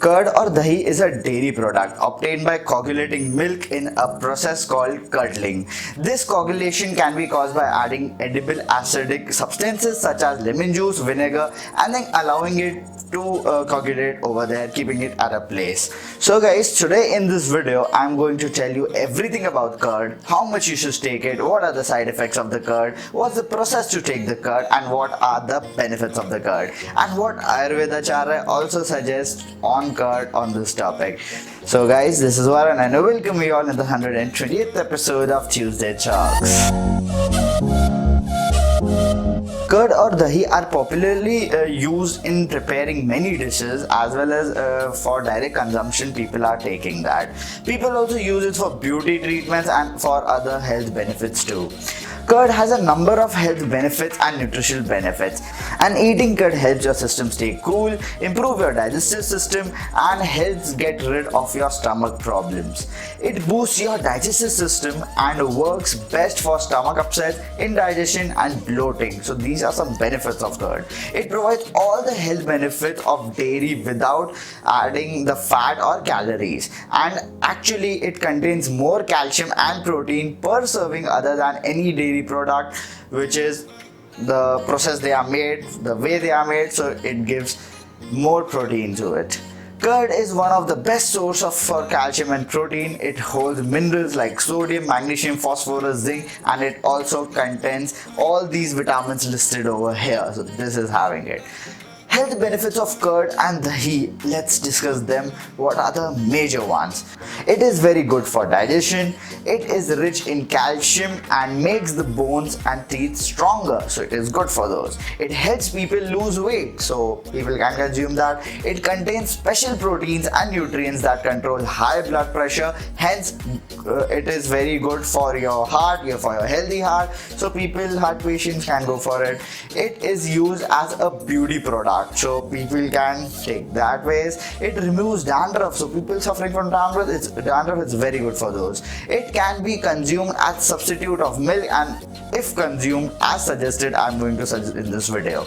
Curd or dahi is a dairy product obtained by coagulating milk in a process called curdling. This coagulation can be caused by adding edible acidic substances such as lemon juice, vinegar, and then allowing it to coagulate over there, keeping it at a place. So guys, today in this video I'm going to tell you everything about curd, how much you should take it, what are the side effects of the curd, what's the process to take the curd, and what are the benefits of the curd, and what Ayurvedacharya also suggests on curd on this topic. So guys, this is Varun and I welcome you all in the 120th episode of Tuesday Talks. Curd or dahi are popularly used in preparing many dishes as well as for direct consumption. People are taking that. People also use it for beauty treatments and for other health benefits too. Curd has a number of health benefits and nutritional benefits, and eating curd helps your system stay cool, improve your digestive system, and helps get rid of your stomach problems. It boosts your digestive system and works best for stomach upset, indigestion, and bloating. So these are some benefits of curd. It provides all the health benefits of dairy without adding the fat or calories, and actually it contains more calcium and protein per serving other than any dairy product, which is the process they are made, the way they are made, so it gives more protein to it. Curd is one of the best sources for calcium and protein. It holds minerals like sodium, magnesium, phosphorus, zinc, and it also contains all these vitamins listed over here. So this is having it. Health benefits of curd and dahi, let's discuss them. What are the major ones? It is very good for digestion. It is rich in calcium and makes the bones and teeth stronger, so it is good for those. It helps people lose weight, so people can consume that. It contains special proteins and nutrients that control high blood pressure, hence it is very good for your heart, for your healthy heart, so people, heart patients, can go for it. It is used as a beauty product, so people can take that ways. It removes dandruff, so people suffering from dandruff, it's very good for those. It can be consumed as substitute of milk, and if consumed as suggested, I'm going to suggest in this video.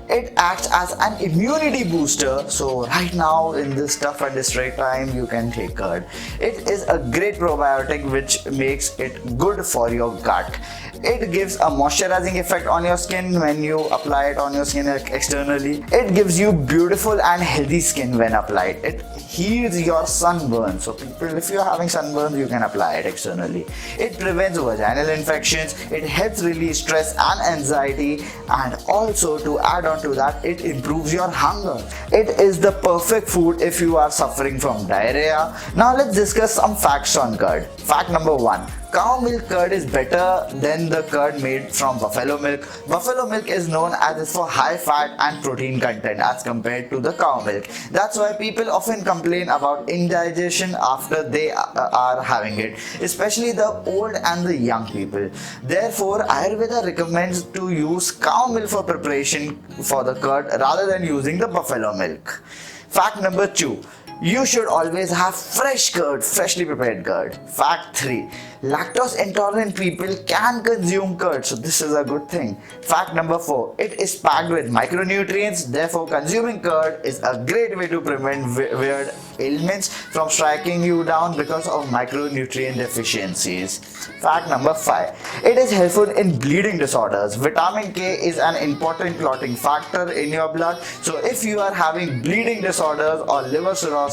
It acts as an immunity booster, so right now in this tough and distressed time you can take curd. It is a great probiotic which makes it good for your gut. It gives a moisturizing effect on your skin when you apply it on your skin externally. It gives you beautiful and healthy skin when applied. It heals your sunburn, so people, if you're having sunburns, you can apply it externally. It prevents vaginal infections. It helps release stress and anxiety, and also to add on to that, it improves your hunger. It is the perfect food if you are suffering from diarrhea. Now let's discuss some facts on curd. Fact number 1. Cow milk curd is better than the curd made from buffalo milk. Buffalo milk is known as for high fat and protein content as compared to the cow milk. That's why people often complain about indigestion after they are having it, especially the old and the young people. Therefore, Ayurveda recommends to use cow milk for preparation for the curd rather than using the buffalo milk. Fact number 2. You should always have fresh curd, freshly prepared curd. Fact 3. Lactose intolerant people can consume curd, so this is a good thing. Fact number 4. It is packed with micronutrients, therefore consuming curd is a great way to prevent weird ailments from striking you down because of micronutrient deficiencies. Fact number 5. It is helpful in bleeding disorders. Vitamin K is an important clotting factor in your blood, so if you are having bleeding disorders or liver cirrhosis,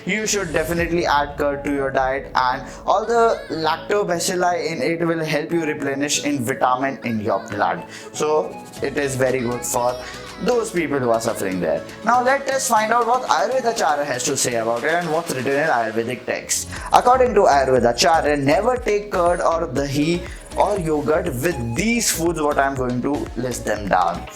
you should definitely add curd to your diet, and all the lactobacilli in it will help you replenish in vitamin in your blood. So it is very good for those people who are suffering there. Now let us find out what Ayurvedacharya has to say about it and what's written in Ayurvedic text. According to Ayurvedacharya, never take curd or dahi or yogurt with these foods, what I am going to list them down.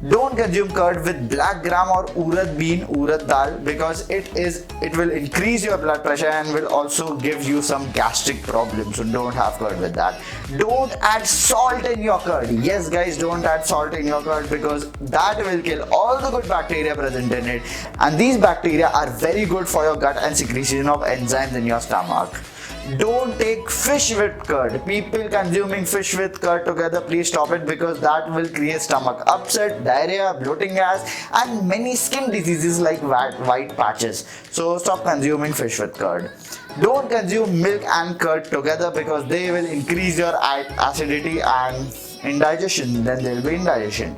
Don't consume curd with black gram or urad bean, urad dal, because it will increase your blood pressure and will also give you some gastric problems, so don't have curd with that. Don't add salt in your curd. Yes guys, don't add salt in your curd because that will kill all the good bacteria present in it, and these bacteria are very good for your gut and secretion of enzymes in your stomach. Don't take fish with curd. People consuming fish with curd together, please stop it, because that will create stomach upset, diarrhea, bloating gas, and many skin diseases like white patches. So stop consuming fish with curd. Don't consume milk and curd together because they will increase your acidity and indigestion. Then there will be indigestion.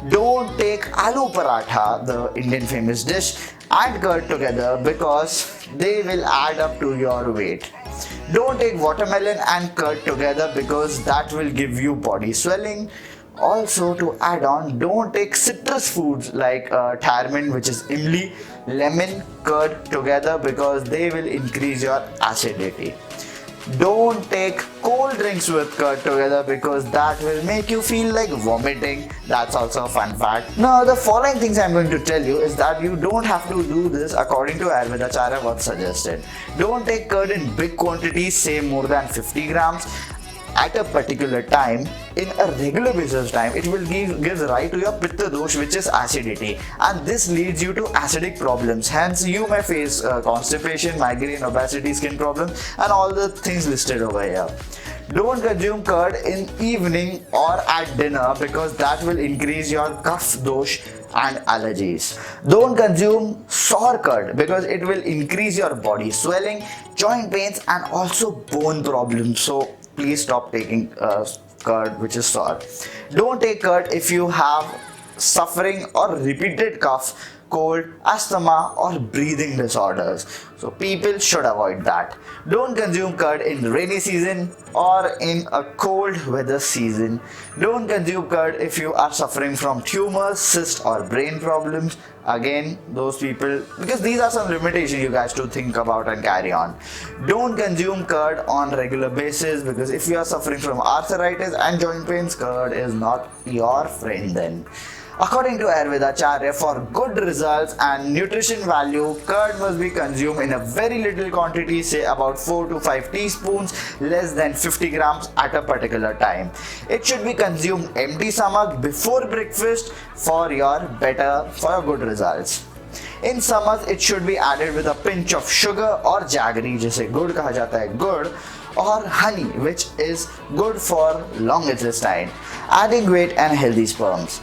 Don't take aloo paratha, the Indian famous dish, and curd together because they will add up to your weight. Don't take watermelon and curd together because that will give you body swelling. Also, to add on, don't take citrus foods like tamarind, which is imli, lemon, curd together because they will increase your acidity. Don't take cold drinks with curd together because that will make you feel like vomiting. That's also a fun fact. Now, the following things I'm going to tell you is that you don't have to do this according to Ayurvedacharya what's suggested. Don't take curd in big quantities, say more than 50 grams. At a particular time, in a regular basis time, it will gives rise to your pitta dosh, which is acidity, and this leads you to acidic problems. Hence, you may face constipation, migraine, obesity, skin problems, and all the things listed over here. Don't consume curd in evening or at dinner because that will increase your cough dosh and allergies. Don't consume sour curd because it will increase your body swelling, joint pains, and also bone problems. So please stop taking curd which is sour. Don't take curd if you have suffering or repeated cough, cold, asthma, or breathing disorders. So people should avoid that. Don't consume curd in rainy season or in a cold weather season. Don't consume curd if you are suffering from tumors, cysts, or brain problems. Again, those people, because these are some limitations you guys to think about and carry on. Don't consume curd on regular basis because if you are suffering from arthritis and joint pains, curd is not your friend then. According to Ayurvedacharya, for good results and nutrition value, curd must be consumed in a very little quantity, say about 4 to 5 teaspoons, less than 50 grams at a particular time. It should be consumed empty stomach before breakfast for your good results. In summers, it should be added with a pinch of sugar or jaggery, जिसे गुड़ कहा जाता है, गुड़, or honey, which is good for long intestine, adding weight and healthy sperms.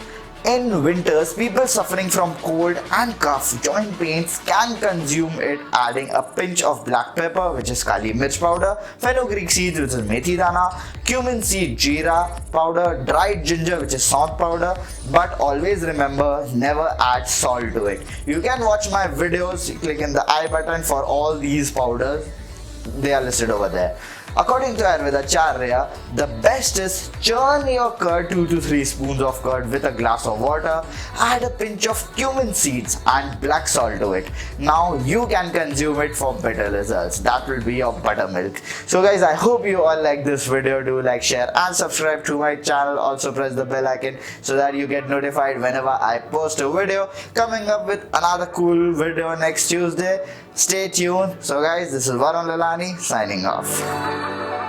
In winters, people suffering from cold and cough, joint pains can consume it, adding a pinch of black pepper, which is kali mirch powder, fenugreek seeds, which is methi dana, cumin seed jeera powder, dried ginger, which is saunt powder. But always remember, never add salt to it. You can watch my videos, click in the I button for all these powders. They are listed over there. According to Ayurvedacharya, the best is churn your curd 2 to 3 spoons of curd with a glass of water, add a pinch of cumin seeds and black salt to it. Now you can consume it for better results. That will be your buttermilk. So guys, I hope you all like this video. Do like, share and subscribe to my channel. Also press the bell icon so that you get notified whenever I post a video. Coming up with another cool video next Tuesday. Stay tuned. So guys, this is Varun Lalani signing off.